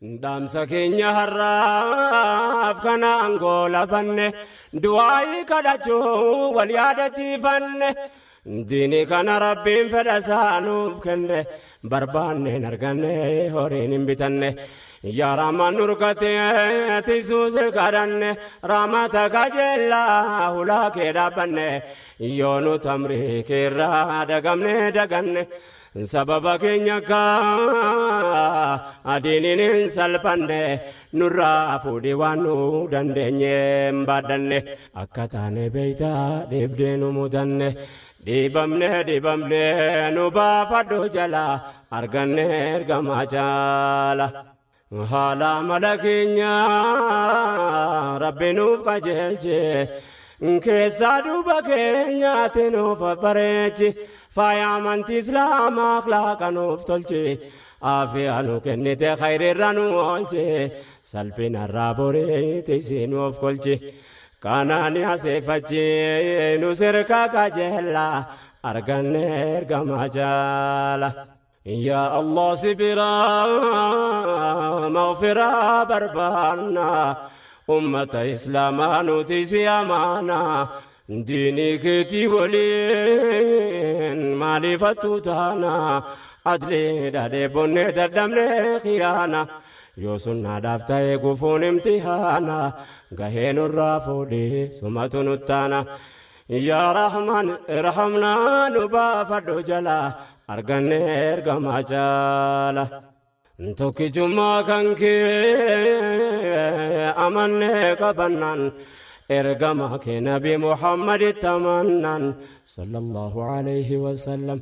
Damsa keenya har'aaf kana Angola banne du'aayi kadhachuu wal yaadachiifanne diini kana rabbiin fedha isaanuuf kenne barbaanne hin arganne horiin hin bitanne yaa Rahmaan nurkatee tisuus kadhanne rahmata kajeellaa hulaa kee dhaabbanne yoo nu tamrii keerraa dagamne daganne sababa keenya adiinin salphanne nurraa fuudhii waan nu dandeenye baaddanne akka taane beeytaa dhiibdee nu mudanne dhiibamne nu baafadhu jala arganne ergamaa jaala haala mala keenya rabbi nuuf qajeelche keessaa duuba keenyaatti nuuf bareechi faaya amantii islaamaa akhlaaqa nuuf tolche aafiyaa nu kennite khayrirra nu oolche salphinarraa boreete isii nuuf kolche kanaani aseeffachi nu sirka kajeellaa arganne ergamaa jaala yaa Allah sibiraa maghfiraa barbaanna ummata islaamaa nuti si amaana diini keetii waliin maaliifattu taana adlee dhadhee bonnee daddamne khiyaana yoo sunnaadhaaf ta'e gufuun imtihaana gahee nurraa fuudhee sumatu nuttaana yaa Rahmaan irhamnaa nu baafadhu jala arganne ergamaa jaala tokkichummaa kan kee amanne qabannaan ergamaa kee nabi Muhammad tamannan sallallahu alayhi wa sallam